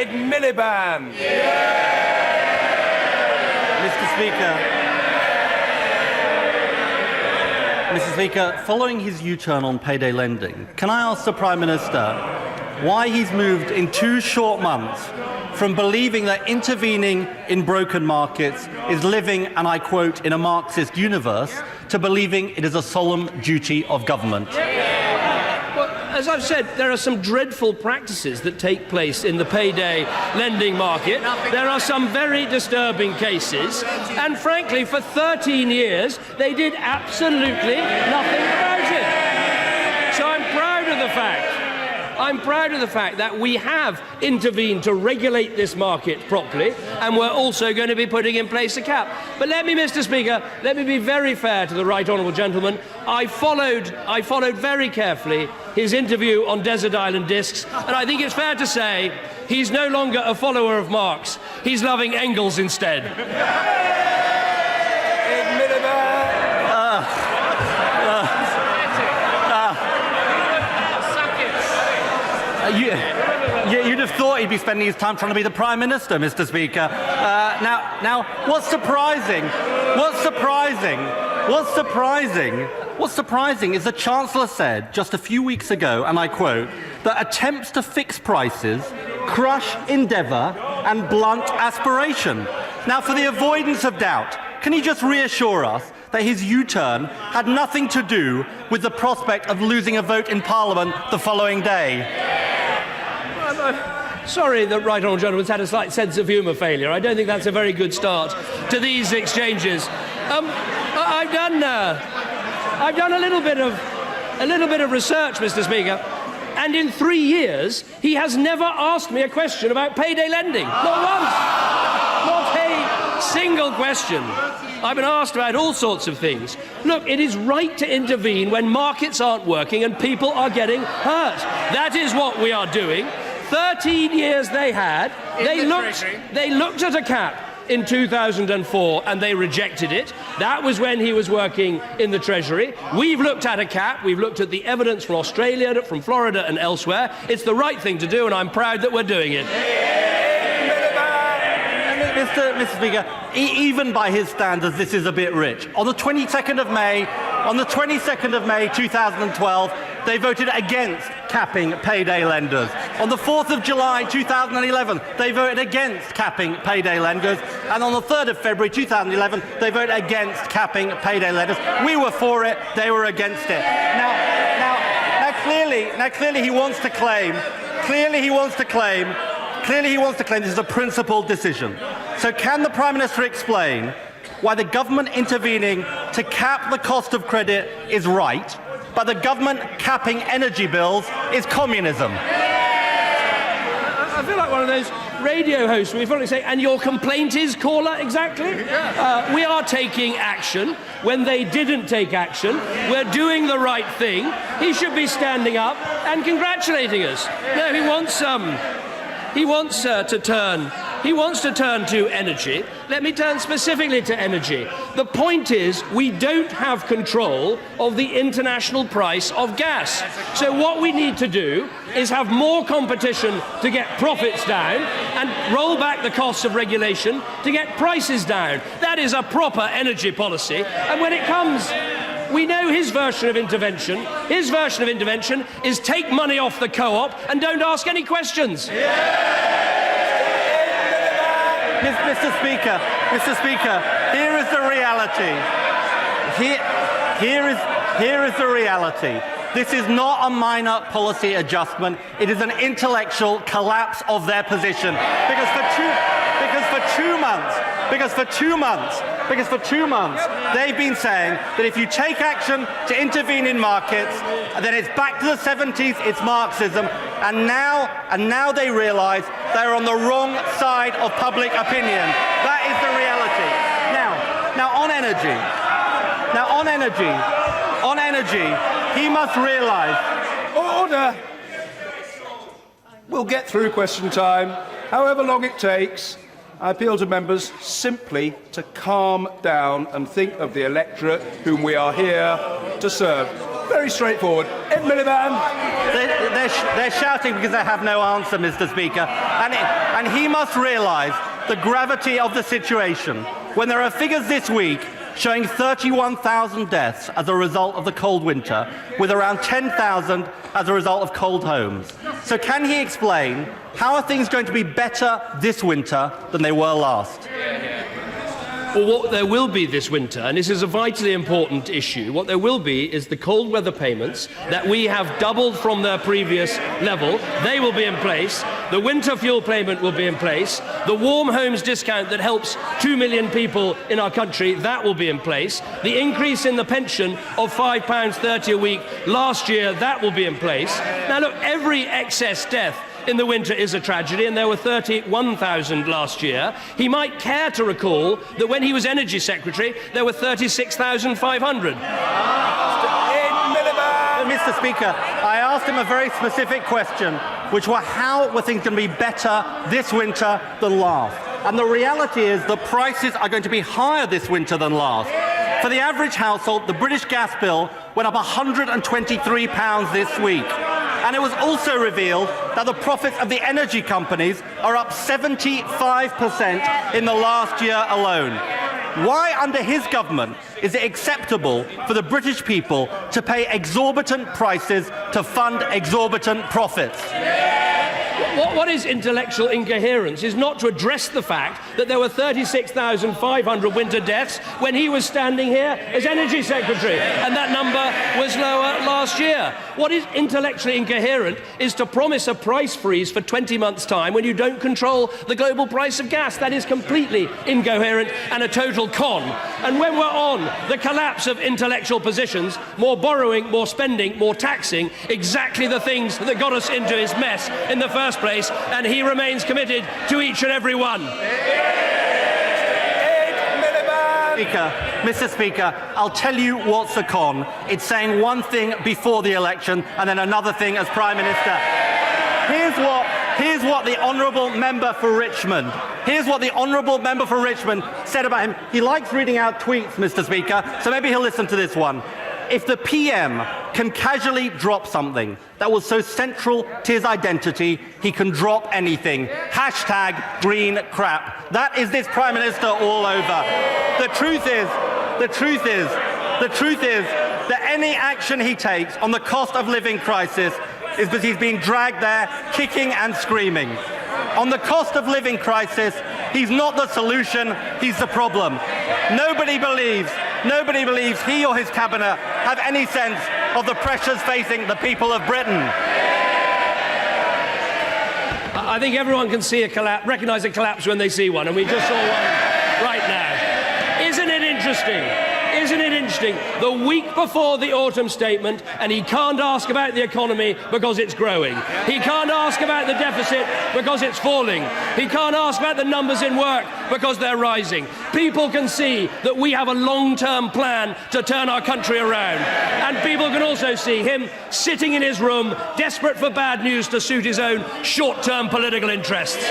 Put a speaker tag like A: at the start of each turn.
A: Ed Miliband.
B: Mr. Speaker, following his U-turn on payday lending, can I ask the Prime Minister why he's moved in 2 short months from believing that intervening in broken markets is living, and I quote, in a Marxist universe, to believing it is a solemn duty of government?
C: Well, as I've said, there are some dreadful practices that take place in the payday lending market. There are some very disturbing cases, and frankly, for 13 years, they did absolutely nothing about it. So I'm proud of the fact that we have intervened to regulate this market properly, and we're also going to be putting in place a cap. But Mr. Speaker, let me be very fair to the right honourable gentleman. I followed very carefully his interview on Desert Island Discs, and I think it's fair to say he's no longer a follower of Marx. He's loving Engels instead.
A: Ed Miliband.
B: You'd have thought he'd be spending his time trying to be the Prime Minister, Mr. Speaker. Now, what's surprising is the Chancellor said just a few weeks ago, and I quote, that attempts to fix prices crush endeavour and blunt aspiration. Now, for the avoidance of doubt, can he just reassure us that his U-turn had nothing to do with the prospect of losing a vote in Parliament the following day?
C: Sorry that right honourable gentleman's had a slight sense of humour failure. I don't think that's a very good start to these exchanges. I've done a little bit of research, Mr. Speaker, and in 3 years he has never asked me a question about payday lending. Not once. Not a single question. I've been asked about all sorts of things. Look, it is right to intervene when markets aren't working and people are getting hurt. That is what we are doing. 13 years they had. They looked at a cap in 2004 and they rejected it. That was when he was working in the Treasury. We've looked at a cap. We've looked at the evidence from Australia, from Florida and elsewhere. It's the right thing to do, and I'm proud that we're doing it.
B: Mr. Speaker, even by his standards, this is a bit rich. On the 22nd of May 2012, they voted against capping payday lenders. On the 4th of July 2011, they voted against capping payday lenders. And on the 3rd of February 2011, they voted against capping payday lenders. We were for it, they were against it. Now clearly he wants to claim this is a principled decision. So can the Prime Minister explain why the government intervening to cap the cost of credit is right, but the government capping energy bills is communism?
C: I feel like one of those radio hosts where you probably say, and your complaint is, caller, exactly? We are taking action when they didn't take action. We're doing the right thing. He should be standing up and congratulating us. No, he wants to turn to energy. Let me turn specifically to energy. The point is, we don't have control of the international price of gas. So what we need to do is have more competition to get profits down and roll back the costs of regulation to get prices down. That is a proper energy policy. And when it comes, we know his version of intervention. His version of intervention is take money off the co-op and don't ask any questions.
B: Mr. Speaker, here is the reality. Here is the reality. This is not a minor policy adjustment. It is an intellectual collapse of their position. Because for 2 months, they've been saying that if you take action to intervene in markets, then it's back to the 70s, it's Marxism, and now they realise they're on the wrong side of public opinion. That is the reality. Now on energy, he must realise.
A: Order! We'll get through question time, however long it takes. I appeal to members simply to calm down and think of the electorate whom we are here to serve. Very straightforward. Ed Miliband.
B: They're shouting because they have no answer, Mr. Speaker. And he must realise the gravity of the situation when there are figures this week showing 31,000 deaths as a result of the cold winter, with around 10,000 as a result of cold homes. So can he explain how are things going to be better this winter than they were last?
C: Well, what there will be this winter, and this is a vitally important issue, what there will be is the cold weather payments that we have doubled from their previous level. They will be in place. The winter fuel payment will be in place. The warm homes discount that helps 2 million people in our country, that will be in place. The increase in the pension of £5.30 a week last year, that will be in place. Now look, every excess death in the winter is a tragedy, and there were 31,000 last year. He might care to recall that when he was Energy Secretary, there were 36,500.
B: Mr. Speaker, I asked him a very specific question, which was how were things going to be better this winter than last? And the reality is the prices are going to be higher this winter than last. For the average household, the British gas bill went up £123 this week. And it was also revealed that the profits of the energy companies are up 75% in the last year alone. Why, under his government, is it acceptable for the British people to pay exorbitant prices to fund exorbitant profits?
C: What is intellectual incoherence is not to address the fact that there were 36,500 winter deaths when he was standing here as Energy Secretary, and that number was lower last year. What is intellectually incoherent is to promise a price freeze for 20 months' time when you don't control the global price of gas. That is completely incoherent and a total con. And when we're on the collapse of intellectual positions, more borrowing, more spending, more taxing, exactly the things that got us into his mess in the first place, and he remains committed to each and every one.
B: Mr. Speaker, I'll tell you what's a con. It's saying one thing before the election and then another thing as Prime Minister. Here's what the honourable member for Richmond said about him. He likes reading out tweets, Mr. Speaker, so maybe he'll listen to this one. If the PM can casually drop something that was so central to his identity, he can drop anything. Hashtag green crap. That is this Prime Minister all over. The truth is that any action he takes on the cost of living crisis is because he's being dragged there kicking and screaming. On the cost of living crisis, he's not the solution, he's the problem. Nobody believes he or his cabinet have any sense of the pressures facing the people of Britain.
C: I think everyone can see recognise a collapse when they see one, and we just saw one right now. Isn't it interesting? The week before the autumn statement, and he can't ask about the economy because it's growing. He can't ask about the deficit because it's falling. He can't ask about the numbers in work because they're rising. People can see that we have a long-term plan to turn our country around. And people can also see him sitting in his room, desperate for bad news to suit his own short-term political interests.